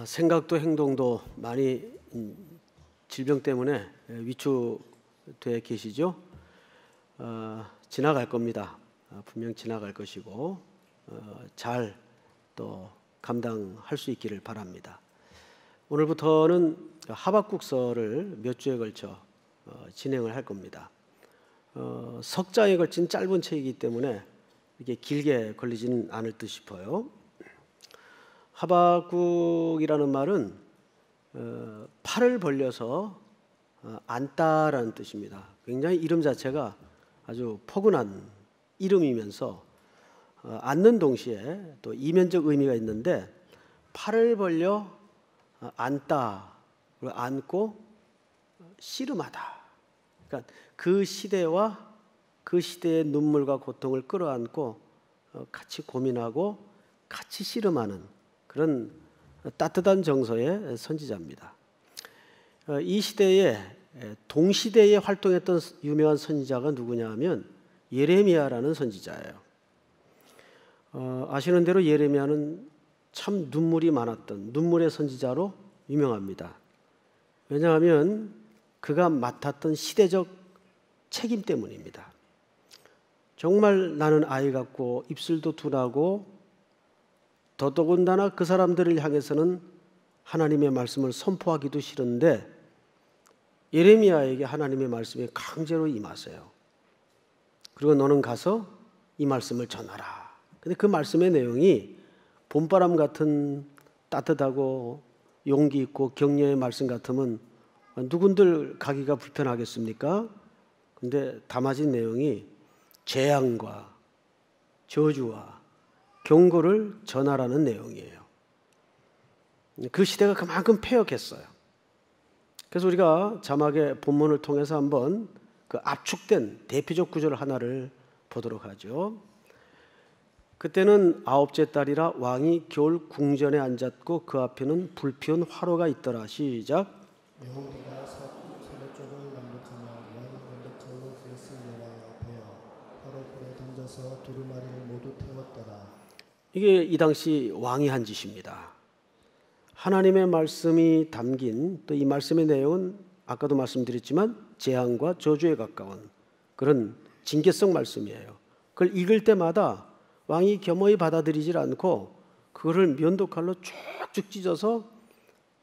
생각도 행동도 많이 질병 때문에 위축되어 계시죠? 지나갈 겁니다. 분명 지나갈 것이고 잘 또 감당할 수 있기를 바랍니다. 오늘부터는 하박국서를 몇 주에 걸쳐 진행을 할 겁니다. 석 장에 걸친 짧은 책이기 때문에 이렇게 길게 걸리지는 않을 듯 싶어요. 하박국이라는 말은 팔을 벌려서 앉다라는 뜻입니다. 굉장히 이름 자체가 아주 포근한 이름이면서 앉는 동시에 또 이면적 의미가 있는데, 팔을 벌려 앉다, 그리고 앉고 씨름하다. 그러니까 그 시대와 그 시대의 눈물과 고통을 끌어안고 같이 고민하고 같이 씨름하는 그런 따뜻한 정서의 선지자입니다. 이 시대에 동시대에 활동했던 유명한 선지자가 누구냐 하면 예레미야라는 선지자예요. 아시는 대로 예레미야는 참 눈물이 많았던 눈물의 선지자로 유명합니다. 왜냐하면 그가 맡았던 시대적 책임 때문입니다. 정말 나는 아이 같고 입술도 둔하고 더더군다나 그 사람들을 향해서는 하나님의 말씀을 선포하기도 싫은데 예레미야에게 하나님의 말씀이 강제로 임하세요. 그리고 너는 가서 이 말씀을 전하라. 근데 그 말씀의 내용이 봄바람 같은 따뜻하고 용기 있고 격려의 말씀 같으면 누군들 가기가 불편하겠습니까? 근데 담아진 내용이 재앙과 저주와 경고를 전하라는 내용이에요. 그 시대가 그만큼 패역했어요. 그래서 우리가 자막의 본문을 통해서 한번 그 압축된 대표적 구절 하나를 보도록 하죠. 그때는 9째 달이라 왕이 겨울 궁전에 앉았고 그 앞에는 불피운 화로가 있더라. 시작. 여호와가 서로 쪽을 남북하며 왕이 먼저 칼로 그릇을 여호와 앞에요 화로 불에 던져서 두루마리를 모두 태웠더라. 이게 이 당시 왕이 한 짓입니다. 하나님의 말씀이 담긴 또 이 말씀의 내용은 아까도 말씀드렸지만 재앙과 저주에 가까운 그런 징계성 말씀이에요. 그걸 읽을 때마다 왕이 겸허히 받아들이질 않고 그거를 면도칼로 쭉쭉 찢어서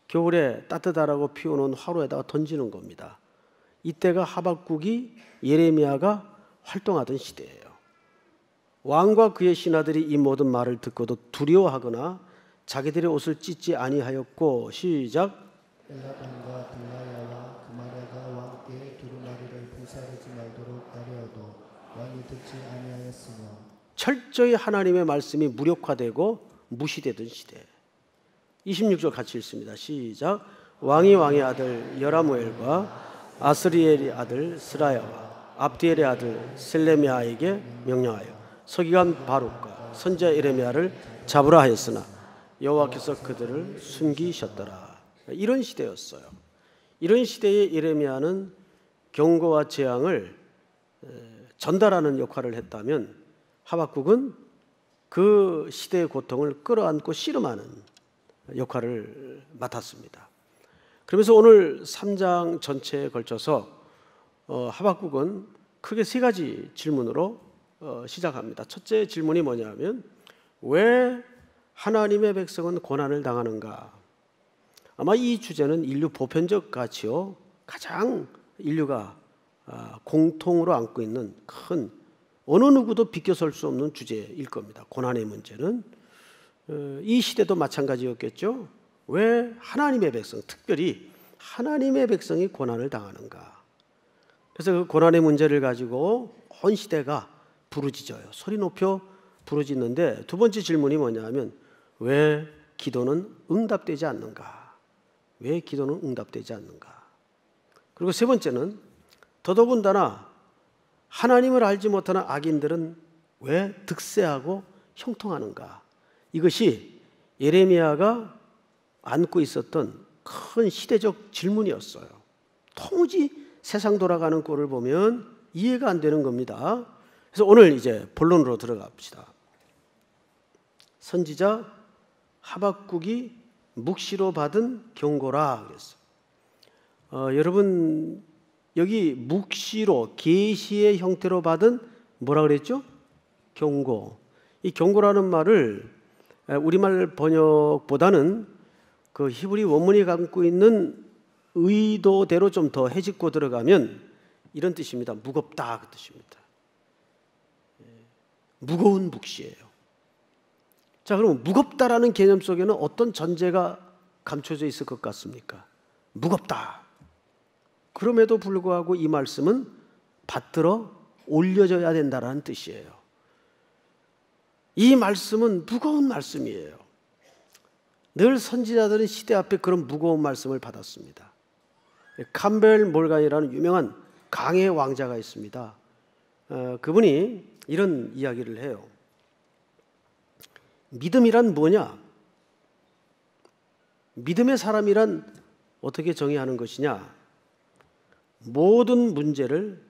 겨울에 따뜻하라고 피워놓은 화로에다가 던지는 겁니다. 이때가 하박국이 예레미야가 활동하던 시대예요. 왕과 그의 신하들이 이 모든 말을 듣고도 두려워하거나 자기들의 옷을 찢지 아니하였고 시작. 엘라반과 들라야와 그마랴가 왕께 두루마리를 불사르지 말도록 아뢰어도 왕이 듣지 아니하였으며 철저히 하나님의 말씀이 무력화되고 무시되던 시대. 26절 같이 읽습니다. 시작. 왕이 왕의 아들 여라무엘과 아스리엘의 아들 스라야와 압디엘의 아들 셀레미야에게 명령하여 서기관 바룩과 선지자 예레미야를 잡으라 하였으나 여호와께서 그들을 숨기셨더라. 이런 시대였어요. 이런 시대에 예레미야는 경고와 재앙을 전달하는 역할을 했다면 하박국은 그 시대의 고통을 끌어안고 씨름하는 역할을 맡았습니다. 그러면서 오늘 3장 전체에 걸쳐서 하박국은 크게 세 가지 질문으로 시작합니다. 첫째 질문이 뭐냐면 왜 하나님의 백성은 고난을 당하는가? 아마 이 주제는 인류 보편적 가치요 가장 인류가 공통으로 안고 있는 큰 어느 누구도 비껴설 수 없는 주제일 겁니다. 고난의 문제는 이 시대도 마찬가지였겠죠. 왜 하나님의 백성, 특별히 하나님의 백성이 고난을 당하는가? 그래서 그 고난의 문제를 가지고 온 시대가 부르짖어요. 소리 높여 부르짖는데 두 번째 질문이 뭐냐면 왜 기도는 응답되지 않는가? 왜 기도는 응답되지 않는가? 그리고 세 번째는 더더군다나 하나님을 알지 못하는 악인들은 왜 득세하고 형통하는가? 이것이 예레미야가 안고 있었던 큰 시대적 질문이었어요. 도무지 세상 돌아가는 꼴을 보면 이해가 안 되는 겁니다. 그래서 오늘 이제 본론으로 들어가 봅시다. 선지자 하박국이 묵시로 받은 경고라 그랬어요. 여러분 여기 묵시로 계시의 형태로 받은 뭐라 그랬죠? 경고. 이 경고라는 말을 우리말 번역보다는 그 히브리 원문이 갖고 있는 의도대로 좀 더 해집고 들어가면 이런 뜻입니다. 무겁다 그 뜻입니다. 무거운 묵시예요. 자, 그럼 무겁다라는 개념 속에는 어떤 전제가 감춰져 있을 것 같습니까? 무겁다. 그럼에도 불구하고 이 말씀은 받들어 올려져야 된다라는 뜻이에요. 이 말씀은 무거운 말씀이에요. 늘 선지자들은 시대 앞에 그런 무거운 말씀을 받았습니다. 캠벨 몰간이라는 유명한 강의 왕자가 있습니다. 그분이 이런 이야기를 해요. 믿음이란 뭐냐? 믿음의 사람이란 어떻게 정의하는 것이냐? 모든 문제를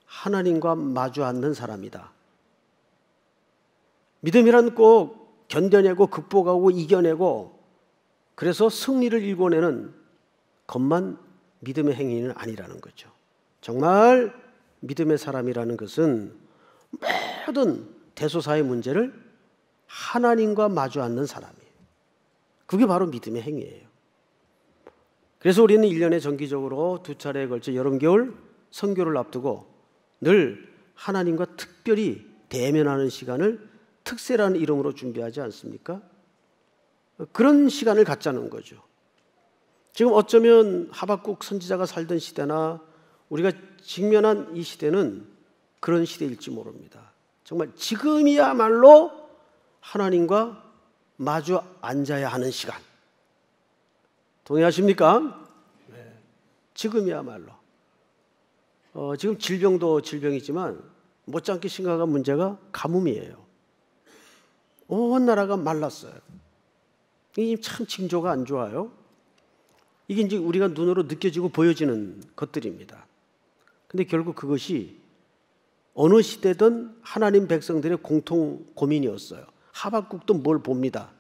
하나님과 마주 앉는 사람이다. 믿음이란 꼭 견뎌내고 극복하고 이겨내고 그래서 승리를 일궈내는 것만 믿음의 행위는 아니라는 거죠. 정말 믿음의 사람이라는 것은 모든 대소사의 문제를 하나님과 마주 앉는 사람이에요. 그게 바로 믿음의 행위예요. 그래서 우리는 1년에 정기적으로 2차례에 걸쳐 여름 겨울 선교를 앞두고 늘 하나님과 특별히 대면하는 시간을 특세라는 이름으로 준비하지 않습니까? 그런 시간을 갖자는 거죠. 지금 어쩌면 하박국 선지자가 살던 시대나 우리가 직면한 이 시대는 그런 시대일지 모릅니다. 정말 지금이야말로 하나님과 마주 앉아야 하는 시간. 동의하십니까? 네. 지금이야말로. 지금 질병도 질병이지만 못지않게 심각한 문제가 가뭄이에요. 온 나라가 말랐어요. 이게 참 징조가 안 좋아요. 이게 이제 우리가 눈으로 느껴지고 보여지는 것들입니다. 근데 결국 그것이 어느 시대든 하나님 백성들의 공통 고민이었어요. 하박국도 뭘 봅니다.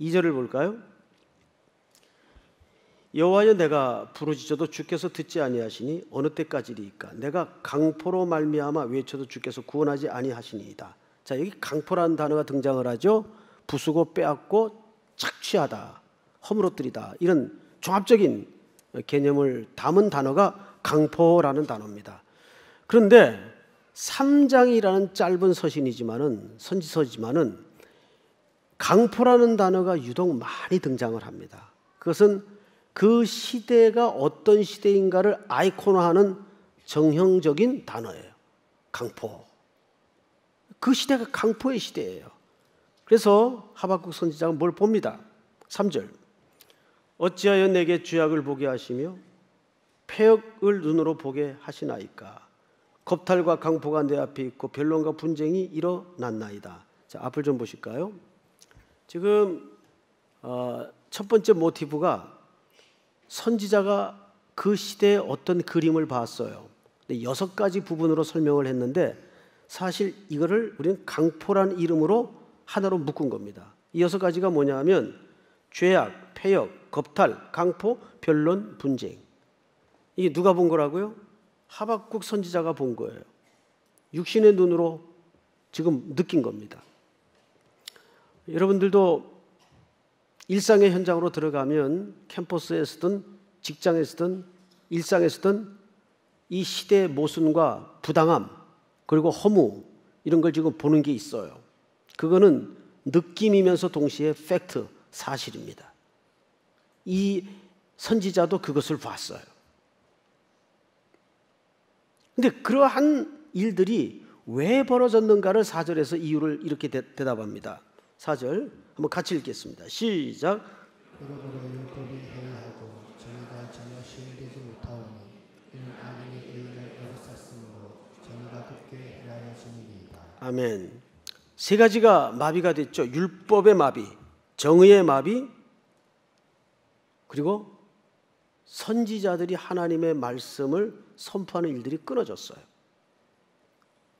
2절을 볼까요? 여호와여 내가 부르짖어도 주께서 듣지 아니하시니 어느 때까지리이까? 내가 강포로 말미암아 외쳐도 주께서 구원하지 아니하시니이다. 자, 여기 강포라는 단어가 등장을 하죠. 부수고 빼앗고 착취하다, 허물어뜨리다, 이런 종합적인 개념을 담은 단어가 강포라는 단어입니다. 그런데 3장이라는 짧은 선지서지만은 강포라는 단어가 유독 많이 등장을 합니다. 그것은 그 시대가 어떤 시대인가를 아이콘화하는 정형적인 단어예요. 강포. 그 시대가 강포의 시대예요. 그래서 하박국 선지자가 뭘 봅니다. 3절. 어찌하여 내게 죄악을 보게 하시며 패역을 눈으로 보게 하시나이까? 겁탈과 강포가 내 앞에 있고 변론과 분쟁이 일어났나이다. 자, 앞을 좀 보실까요? 지금 첫 번째 모티브가 선지자가 그 시대의 어떤 그림을 봤어요. 6가지 부분으로 설명을 했는데 사실 이거를 우리는 강포라는 이름으로 하나로 묶은 겁니다. 이 6가지가 뭐냐 하면 죄악, 패역, 겁탈, 강포, 변론, 분쟁. 이게 누가 본 거라고요? 하박국 선지자가 본 거예요. 육신의 눈으로 지금 느낀 겁니다. 여러분들도 일상의 현장으로 들어가면 캠퍼스에서든 직장에서든 일상에서든 이 시대의 모순과 부당함 그리고 허무 이런 걸 지금 보는 게 있어요. 그거는 느낌이면서 동시에 팩트, 사실입니다. 이 선지자도 그것을 봤어요. 근데 그러한 일들이 왜 벌어졌는가를 4절에서 이유를 이렇게 대답합니다. 4절 한번 같이 읽겠습니다. 시작. 여러분의 율법이 해이하고 정의가 전혀 시행되지 못하오니 이는 악인의 의를 어리쌌으므로 정의가 급게 해하여지니이다. 아멘. 3가지가 마비가 됐죠. 율법의 마비, 정의의 마비, 그리고 선지자들이 하나님의 말씀을 선포하는 일들이 끊어졌어요.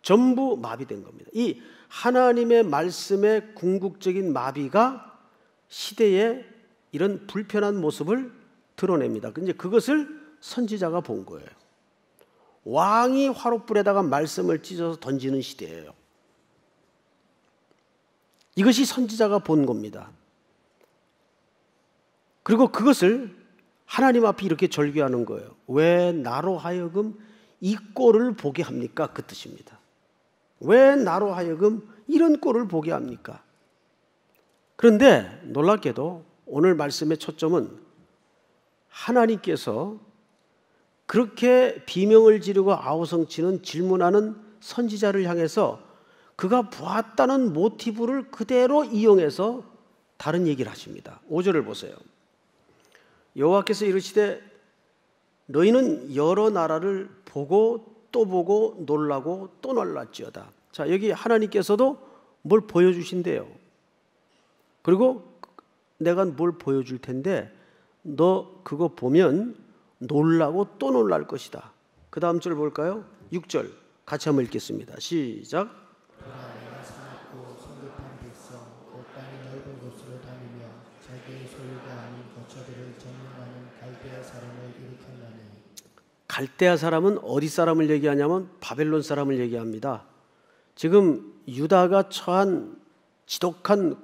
전부 마비된 겁니다. 이 하나님의 말씀의 궁극적인 마비가 시대의 이런 불편한 모습을 드러냅니다. 근데 그것을 선지자가 본 거예요. 왕이 화롯불에다가 말씀을 찢어서 던지는 시대예요. 이것이 선지자가 본 겁니다. 그리고 그것을 하나님 앞에 이렇게 절규하는 거예요. 왜 나로 하여금 이 꼴을 보게 합니까? 그 뜻입니다. 왜 나로 하여금 이런 꼴을 보게 합니까? 그런데 놀랍게도 오늘 말씀의 초점은 하나님께서 그렇게 비명을 지르고 아우성치는 질문하는 선지자를 향해서 그가 보았다는 모티브를 그대로 이용해서 다른 얘기를 하십니다. 5절을 보세요. 여호와께서 이르시되 너희는 여러 나라를 보고 또 보고 놀라고 또 놀랄지어다. 자, 여기 하나님께서도 뭘 보여주신대요. 그리고 내가 뭘 보여줄 텐데 너 그거 보면 놀라고 또 놀랄 것이다. 그 다음 절 볼까요? 6절 같이 한번 읽겠습니다. 시작. 내가 사납고 성급한 백성 곧 땅이 넓은 곳으로 다니며 자기의 소유가 아닌 거처들을 점령하는 갈대아 사람을 일으켰나니. 갈대아 사람은 어디 사람을 얘기하냐면 바벨론 사람을 얘기합니다. 지금 유다가 처한 지독한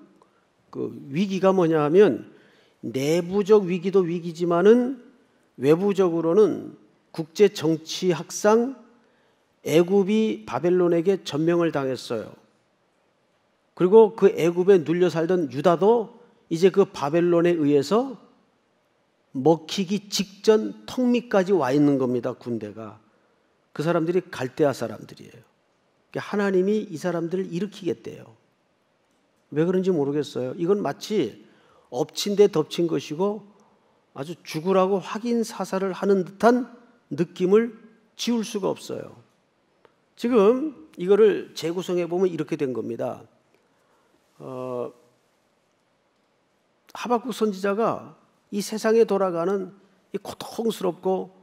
그 위기가 뭐냐 하면 내부적 위기도 위기지만은 외부적으로는 국제 정치학상 애굽이 바벨론에게 점령을 당했어요. 그리고 그 애굽에 눌려 살던 유다도 이제 그 바벨론에 의해서 먹히기 직전 턱 밑까지 와 있는 겁니다. 군대가. 그 사람들이 갈대아 사람들이에요. 하나님이 이 사람들을 일으키겠대요. 왜 그런지 모르겠어요. 이건 마치 엎친 데 덮친 것이고 아주 죽으라고 확인 사살을 하는 듯한 느낌을 지울 수가 없어요. 지금 이거를 재구성해 보면 이렇게 된 겁니다. 하박국 선지자가 이 세상에 돌아가는 이 고통스럽고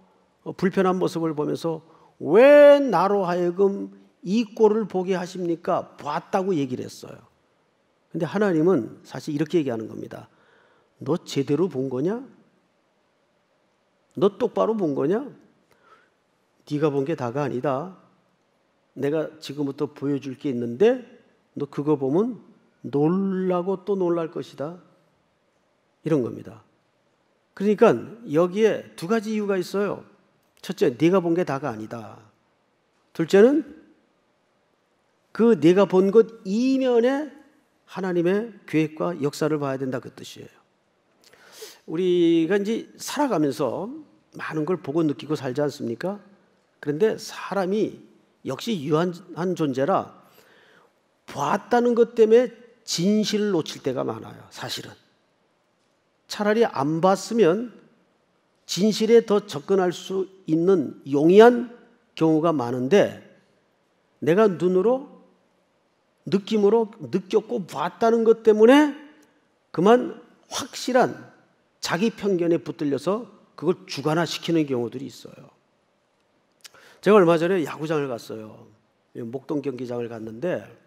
불편한 모습을 보면서 왜 나로 하여금 이 꼴을 보게 하십니까? 봤다고 얘기를 했어요. 근데 하나님은 사실 이렇게 얘기하는 겁니다. 너 제대로 본 거냐? 너 똑바로 본 거냐? 네가 본 게 다가 아니다. 내가 지금부터 보여줄 게 있는데 너 그거 보면 놀라고 또 놀랄 것이다. 이런 겁니다. 그러니까 여기에 두 가지 이유가 있어요. 첫째, 네가 본 게 다가 아니다. 둘째는 그 네가 본 것 이면에 하나님의 계획과 역사를 봐야 된다 그 뜻이에요. 우리가 이제 살아가면서 많은 걸 보고 느끼고 살지 않습니까? 그런데 사람이 역시 유한한 존재라 봤다는 것 때문에 진실을 놓칠 때가 많아요. 사실은 차라리 안 봤으면 진실에 더 접근할 수 있는 용이한 경우가 많은데 내가 눈으로 느낌으로 느꼈고 봤다는 것 때문에 그만 확실한 자기 편견에 붙들려서 그걸 주관화시키는 경우들이 있어요. 제가 얼마 전에 야구장을 갔어요. 목동 경기장을 갔는데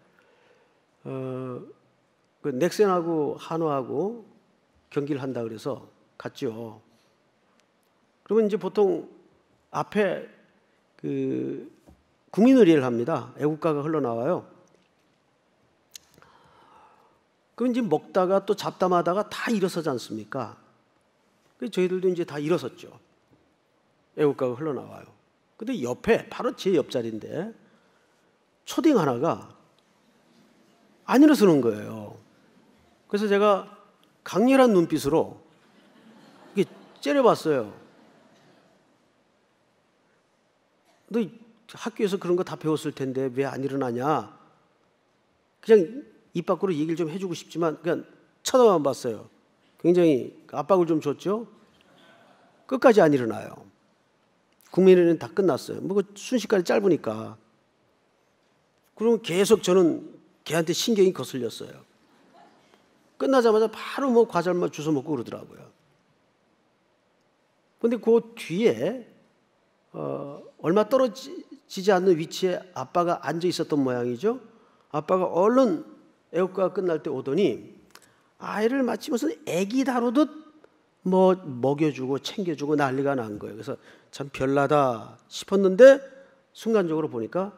그 넥센하고 한화하고 경기를 한다 그래서 갔죠. 그러면 이제 보통 앞에 그 국민의례를 합니다. 애국가가 흘러나와요. 그럼 이제 먹다가 또 잡담하다가 다 일어서지 않습니까? 저희들도 이제 다 일어섰죠. 애국가가 흘러나와요. 근데 옆에 바로 제 옆자리인데 초딩 하나가 안 일어서는 거예요. 그래서 제가 강렬한 눈빛으로 이렇게 째려봤어요. 너 학교에서 그런 거 다 배웠을 텐데 왜 안 일어나냐? 그냥 입 밖으로 얘기를 좀 해주고 싶지만 그냥 쳐다만 봤어요. 굉장히 압박을 좀 줬죠. 끝까지 안 일어나요. 국민의례는 다 끝났어요. 뭐 순식간에 짧으니까. 그러면 계속 저는 걔한테 신경이 거슬렸어요. 끝나자마자 바로 뭐 과자만 주워 먹고 그러더라고요. 그런데 그 뒤에 얼마 떨어지지 않는 위치에 아빠가 앉아 있었던 모양이죠. 아빠가 얼른 애국가가 끝날 때 오더니 아이를 마치 무슨 애기 다루듯 뭐 먹여주고 챙겨주고 난리가 난 거예요. 그래서 참 별나다 싶었는데 순간적으로 보니까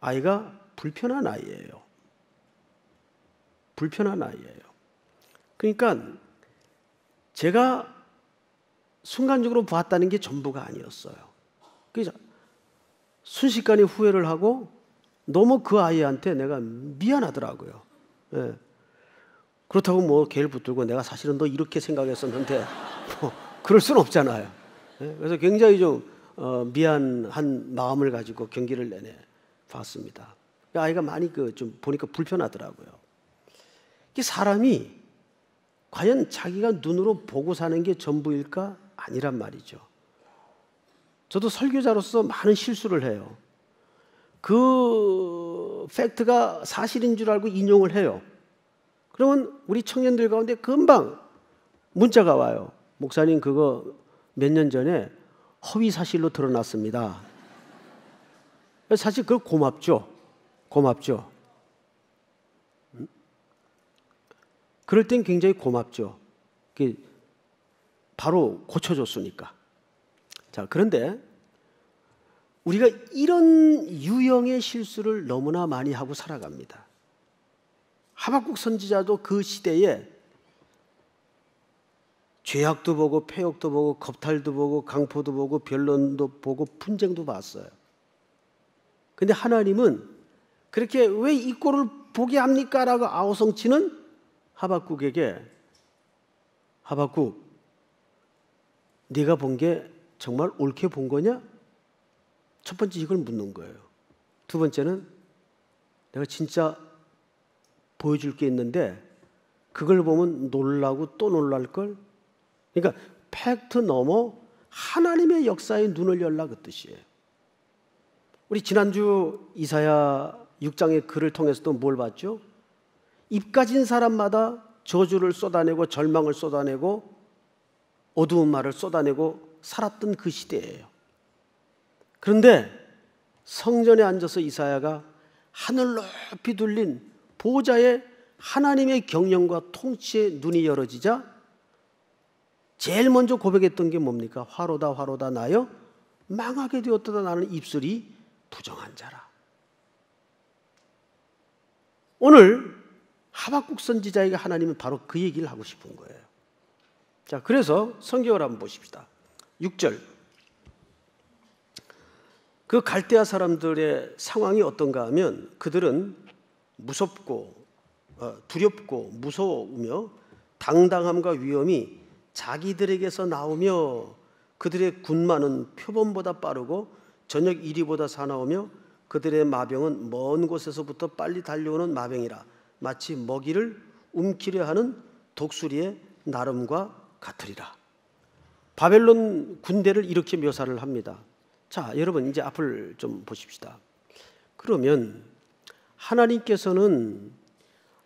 아이가 불편한 아이예요. 불편한 아이예요. 그러니까 제가 순간적으로 봤다는 게 전부가 아니었어요. 그래서 순식간에 후회를 하고 너무 그 아이한테 내가 미안하더라고요. 예. 그렇다고 뭐 걔를 붙들고 내가 사실은 너 이렇게 생각했었는데 뭐 그럴 수는 없잖아요. 예. 그래서 굉장히 좀 미안한 마음을 가지고 경기를 내내 봤습니다. 아이가 많이 좀 보니까 불편하더라고요. 이게 사람이 과연 자기가 눈으로 보고 사는 게 전부일까? 아니란 말이죠. 저도 설교자로서 많은 실수를 해요. 그 팩트가 사실인 줄 알고 인용을 해요. 그러면 우리 청년들 가운데 금방 문자가 와요. 목사님 그거 몇 년 전에 허위 사실로 드러났습니다. 사실 그거 고맙죠. 고맙죠. 그럴 땐 굉장히 고맙죠. 바로 고쳐줬으니까. 자, 그런데 우리가 이런 유형의 실수를 너무나 많이 하고 살아갑니다. 하박국 선지자도 그 시대에 죄악도 보고 폐역도 보고 겁탈도 보고 강포도 보고 변론도 보고 분쟁도 봤어요. 근데 하나님은 그렇게 왜 이 꼴을 보게 합니까? 라고 아우성치는 하박국에게 하박국 네가 본 게 정말 옳게 본 거냐? 첫 번째 이걸 묻는 거예요. 두 번째는 내가 진짜 보여줄 게 있는데 그걸 보면 놀라고 또 놀랄걸? 그러니까 팩트 넘어 하나님의 역사에 눈을 열라 그 뜻이에요. 우리 지난주 이사야 6장의 글을 통해서도 뭘 봤죠? 입 가진 사람마다 저주를 쏟아내고 절망을 쏟아내고 어두운 말을 쏟아내고 살았던 그 시대예요. 그런데 성전에 앉아서 이사야가 하늘 높이 둘린 보좌에 하나님의 경영과 통치에 눈이 열어지자 제일 먼저 고백했던 게 뭡니까? 화로다 화로다 나여 망하게 되었도다 나는 입술이 부정한 자라. 오늘 하박국 선지자에게 하나님은 바로 그 얘기를 하고 싶은 거예요. 자, 그래서 성경을 한번 보십시다. 6절. 그 갈대아 사람들의 상황이 어떤가 하면 그들은 무섭고 두렵고 무서우며 당당함과 위엄이 자기들에게서 나오며 그들의 군마는 표범보다 빠르고 저녁 이리보다 사나우며 그들의 마병은 먼 곳에서부터 빨리 달려오는 마병이라 마치 먹이를 움키려 하는 독수리의 나름과 같으리라. 바벨론 군대를 이렇게 묘사를 합니다. 자, 여러분 이제 앞을 좀 보십시다. 그러면 하나님께서는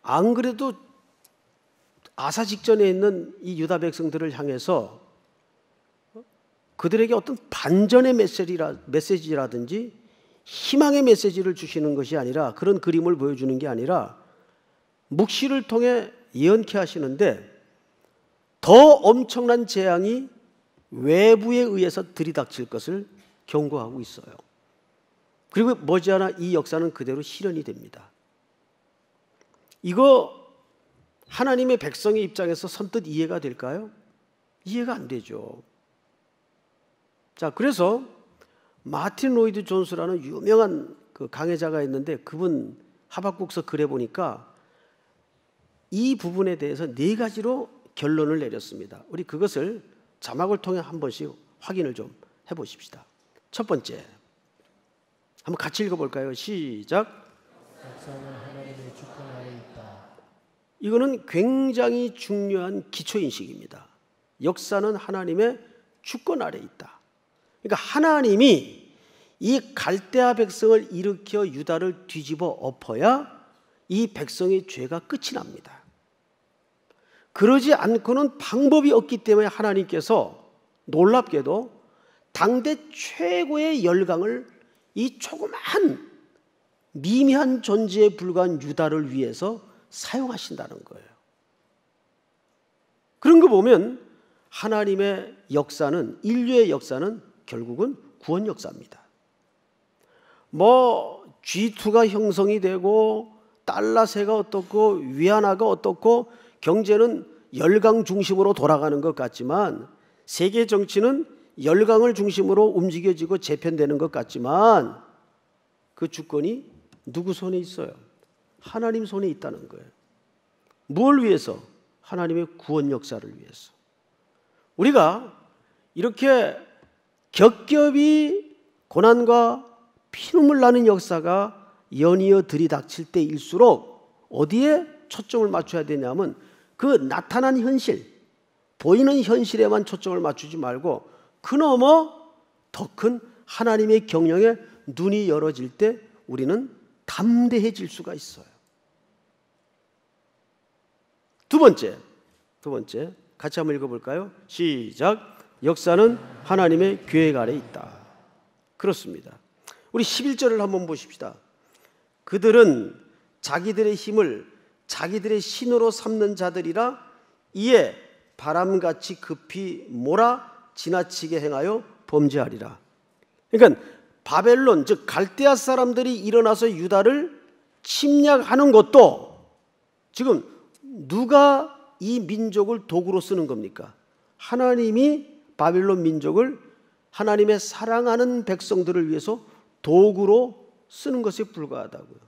안 그래도 아사 직전에 있는 이 유다 백성들을 향해서 그들에게 어떤 반전의 메시지라든지 희망의 메시지를 주시는 것이 아니라 그런 그림을 보여주는 게 아니라 묵시를 통해 예언케 하시는데 더 엄청난 재앙이 외부에 의해서 들이닥칠 것을 경고하고 있어요. 그리고 머지않아 이 역사는 그대로 실현이 됩니다. 이거 하나님의 백성의 입장에서 선뜻 이해가 될까요? 이해가 안 되죠. 자, 그래서 마틴 로이드 존스라는 유명한 그 강해자가 있는데 그분 하박국서 글에 보니까 이 부분에 대해서 4가지로 결론을 내렸습니다. 우리 그것을 자막을 통해 한 번씩 확인을 좀 해보십시다. 첫 번째, 한번 같이 읽어볼까요? 시작. 역사는 하나님의 주권 아래 있다. 이거는 굉장히 중요한 기초인식입니다. 역사는 하나님의 주권 아래 있다. 그러니까 하나님이 이 갈대아 백성을 일으켜 유다를 뒤집어 엎어야 이 백성의 죄가 끝이 납니다. 그러지 않고는 방법이 없기 때문에 하나님께서 놀랍게도 당대 최고의 열강을 이 조그만 미미한 존재에 불과한 유다를 위해서 사용하신다는 거예요. 그런 거 보면 하나님의 역사는, 인류의 역사는 결국은 구원 역사입니다. 뭐 G2가 형성이 되고 달러세가 어떻고 위안화가 어떻고 경제는 열강 중심으로 돌아가는 것 같지만, 세계 정치는 열강을 중심으로 움직여지고 재편되는 것 같지만, 그 주권이 누구 손에 있어요? 하나님 손에 있다는 거예요. 뭘 위해서? 하나님의 구원 역사를 위해서. 우리가 이렇게 겹겹이 고난과 피눈물 나는 역사가 연이어 들이닥칠 때일수록 어디에 초점을 맞춰야 되냐면, 그 나타난 현실, 보이는 현실에만 초점을 맞추지 말고 그 너머 더 큰 하나님의 경영에 눈이 열어질 때 우리는 담대해질 수가 있어요. 두 번째 같이 한번 읽어볼까요? 시작. 역사는 하나님의 계획 아래 있다. 그렇습니다. 우리 11절을 한번 보십시다. 그들은 자기들의 힘을 자기들의 신으로 삼는 자들이라 이에 바람같이 급히 몰아 지나치게 행하여 범죄하리라. 그러니까 바벨론, 즉 갈대아 사람들이 일어나서 유다를 침략하는 것도 지금 누가 이 민족을 도구로 쓰는 겁니까? 하나님이 바벨론 민족을 하나님의 사랑하는 백성들을 위해서 도구로 쓰는 것에 불과하다고요.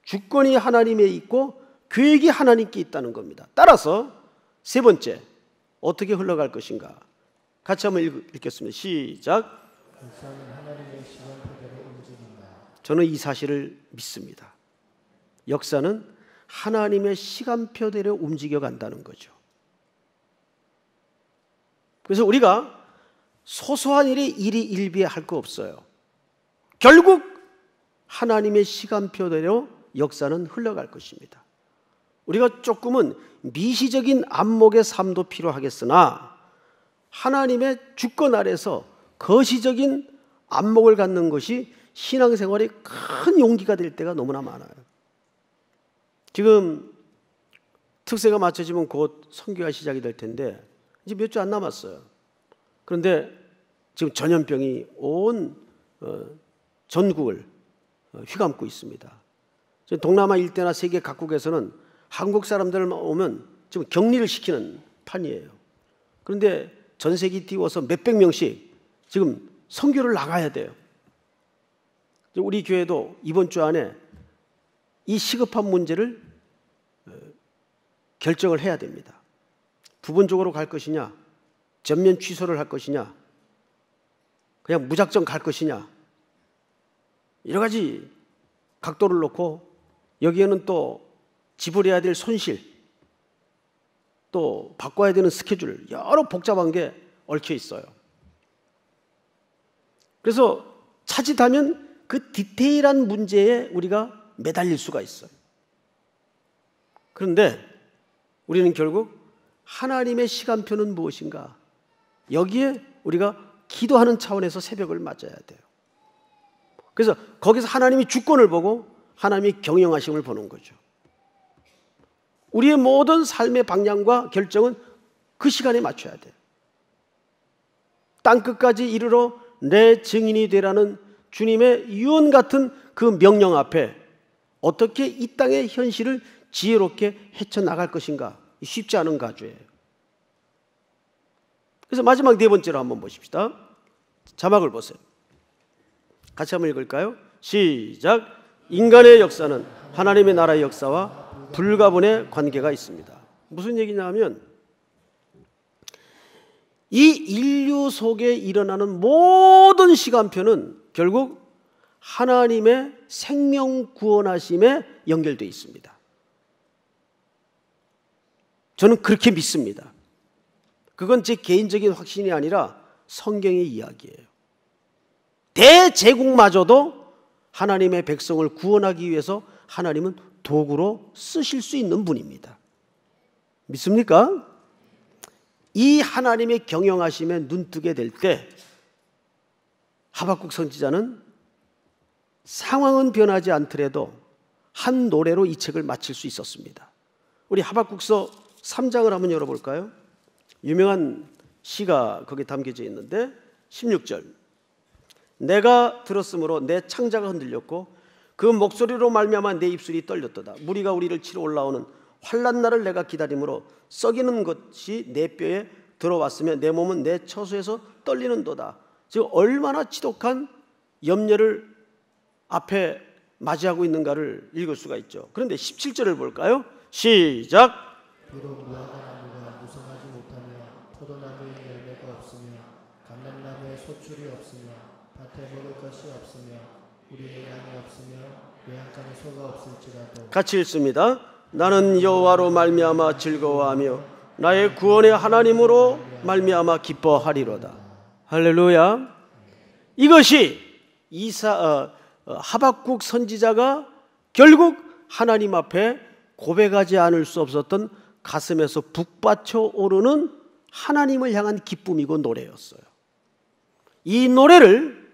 주권이 하나님에 있고 계획이 하나님께 있다는 겁니다. 따라서 세 번째, 어떻게 흘러갈 것인가? 같이 한번 읽겠습니다. 시작. 역사는 하나님의 시간표대로 움직인다. 저는 이 사실을 믿습니다. 역사는 하나님의 시간표대로 움직여 간다는 거죠. 그래서 우리가 소소한 일에 일희일비할 거 없어요. 결국 하나님의 시간표대로 역사는 흘러갈 것입니다. 우리가 조금은 미시적인 안목의 삶도 필요하겠으나 하나님의 주권 아래서 거시적인 안목을 갖는 것이 신앙생활에 큰 용기가 될 때가 너무나 많아요. 지금 특세가 맞춰지면 곧 선교가 시작이 될 텐데 이제 몇 주 안 남았어요. 그런데 지금 전염병이 온 전국을 휘감고 있습니다. 동남아 일대나 세계 각국에서는 한국 사람들 오면 지금 격리를 시키는 판이에요. 그런데 전세기 띄워서 몇백 명씩 지금 선교를 나가야 돼요. 우리 교회도 이번 주 안에 이 시급한 문제를 결정을 해야 됩니다. 부분적으로 갈 것이냐, 전면 취소를 할 것이냐, 그냥 무작정 갈 것이냐, 여러 가지 각도를 놓고 여기에는 또 지불해야 될 손실, 또 바꿔야 되는 스케줄, 여러 복잡한 게 얽혀 있어요. 그래서 차짓하면 그 디테일한 문제에 우리가 매달릴 수가 있어요. 그런데 우리는 결국 하나님의 시간표는 무엇인가? 여기에 우리가 기도하는 차원에서 새벽을 맞아야 돼요. 그래서 거기서 하나님이 주권을 보고 하나님이 경영하심을 보는 거죠. 우리의 모든 삶의 방향과 결정은 그 시간에 맞춰야 돼요. 땅끝까지 이르러 내 증인이 되라는 주님의 유언 같은 그 명령 앞에 어떻게 이 땅의 현실을 지혜롭게 헤쳐나갈 것인가? 쉽지 않은 가주예요. 그래서 마지막 네 번째로 한번 보십시다. 자막을 보세요. 같이 한번 읽을까요? 시작. 인간의 역사는 하나님의 나라의 역사와 불가분의 관계가 있습니다. 무슨 얘기냐면 이 인류 속에 일어나는 모든 시간표는 결국 하나님의 생명 구원하심에 연결되어 있습니다. 저는 그렇게 믿습니다. 그건 제 개인적인 확신이 아니라 성경의 이야기예요. 대제국마저도 하나님의 백성을 구원하기 위해서 하나님은 도구로 쓰실 수 있는 분입니다. 믿습니까? 이 하나님의 경영하심에 눈뜨게 될 때 하박국 선지자는 상황은 변하지 않더라도 한 노래로 이 책을 마칠 수 있었습니다. 우리 하박국서 3장을 한번 열어볼까요? 유명한 시가 거기에 담겨져 있는데 16절, 내가 들었으므로 내 창자가 흔들렸고 그 목소리로 말미암아 내 입술이 떨렸도다. 무리가 우리를 치러 올라오는 환난 날을 내가 기다림으로 썩이는 것이 내 뼈에 들어왔으며 내 몸은 내 처소에서 떨리는도다. 지금 얼마나 지독한 염려를 앞에 맞이하고 있는가를 읽을 수가 있죠. 그런데 17절을 볼까요? 시작. 비록 무화과 나무가 무성하지 못하며 포도나무에 열매가 없으며 감람나무에 소출이 없으며 밭에 먹을 것이 없으며 우리의 양이 없으며 외양간에 소가 없을지라도. 같이 읽습니다. 나는 여호와로 말미암아 즐거워하며 나의 구원의 하나님으로 말미암아 기뻐하리로다. 할렐루야. 이것이 하박국 선지자가 결국 하나님 앞에 고백하지 않을 수 없었던 가슴에서 북받쳐 오르는 하나님을 향한 기쁨이고 노래였어요. 이 노래를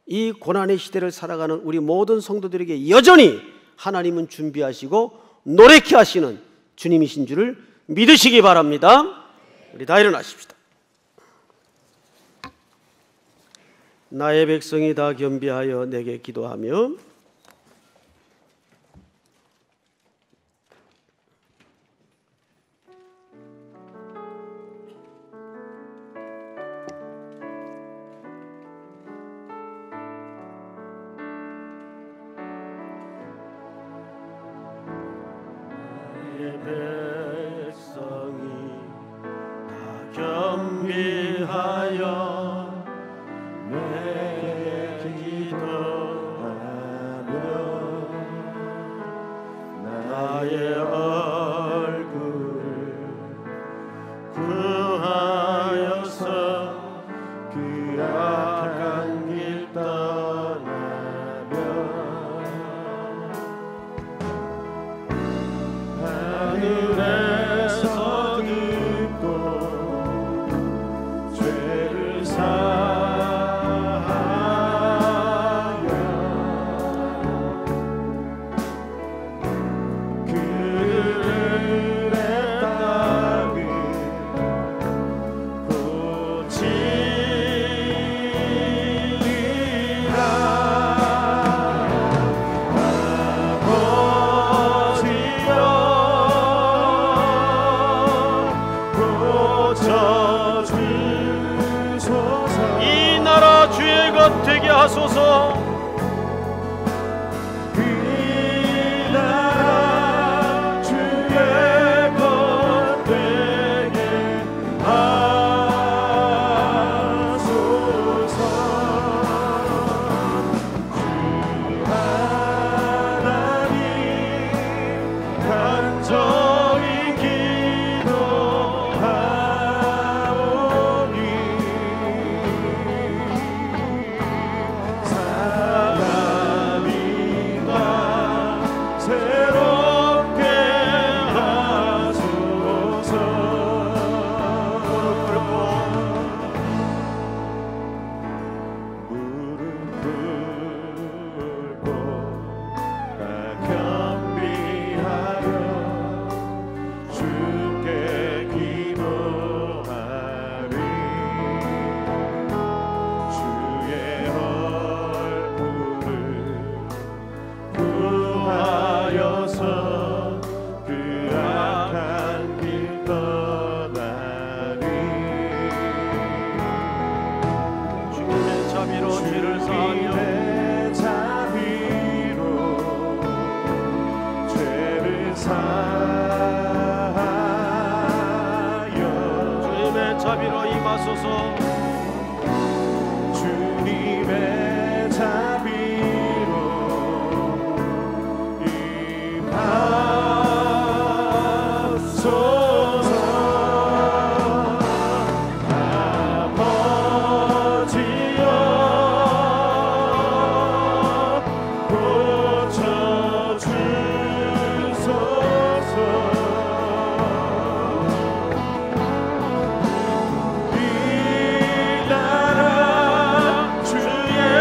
이 고난의 시대를 살아가는 우리 모든 성도들에게 여전히 하나님은 준비하시고 노래케 하시는 주님이신 줄을 믿으시기 바랍니다. 우리 다 일어나십시다. 나의 백성이 다 겸비하여 내게 기도하며 하소서. 이 나라 주의 것 되게 하소서. 주 하나님 간절히 기도하오니 새롭게 하소서. 무릎 꿇고 다 겸비하여 주께 기도하리. 주의 얼굴을 구하여서 그 악한 길 떠나리. 주님의 자비로 죄를 사하며 주님의 자비로 죄를 사하여 주님의 자비로 임하소서. 주님의 자비로 임하소서. 아버지여 고쳐주소서. 이 나라 주의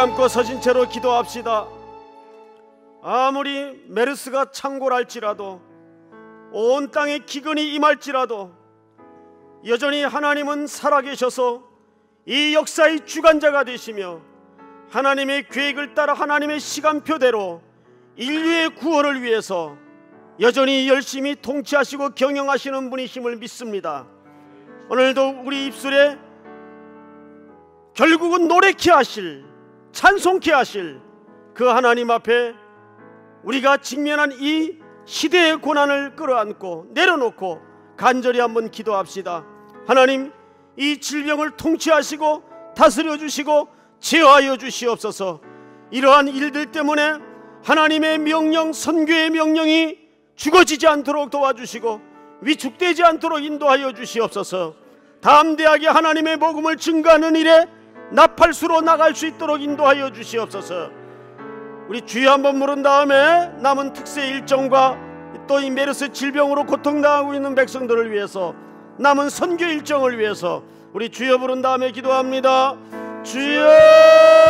감고 서진 채로 기도합시다. 아무리 메르스가 창궐할지라도, 온 땅에 기근이 임할지라도 여전히 하나님은 살아계셔서 이 역사의 주관자가 되시며 하나님의 계획을 따라 하나님의 시간표대로 인류의 구원을 위해서 여전히 열심히 통치하시고 경영하시는 분이심을 믿습니다. 오늘도 우리 입술에 결국은 노래케 하실, 찬송케 하실 그 하나님 앞에 우리가 직면한 이 시대의 고난을 끌어안고 내려놓고 간절히 한번 기도합시다. 하나님, 이 질병을 통치하시고 다스려 주시고 제어하여 주시옵소서. 이러한 일들 때문에 하나님의 명령, 선교의 명령이 죽어지지 않도록 도와주시고 위축되지 않도록 인도하여 주시옵소서. 담대하게 하나님의 복음을 증거하는 일에 나팔수로 나갈 수 있도록 인도하여 주시옵소서. 우리 주여 한번 물은 다음에 남은 특세 일정과 또 이 메르스 질병으로 고통당하고 있는 백성들을 위해서, 남은 선교 일정을 위해서 우리 주여 부른 다음에 기도합니다. 주여!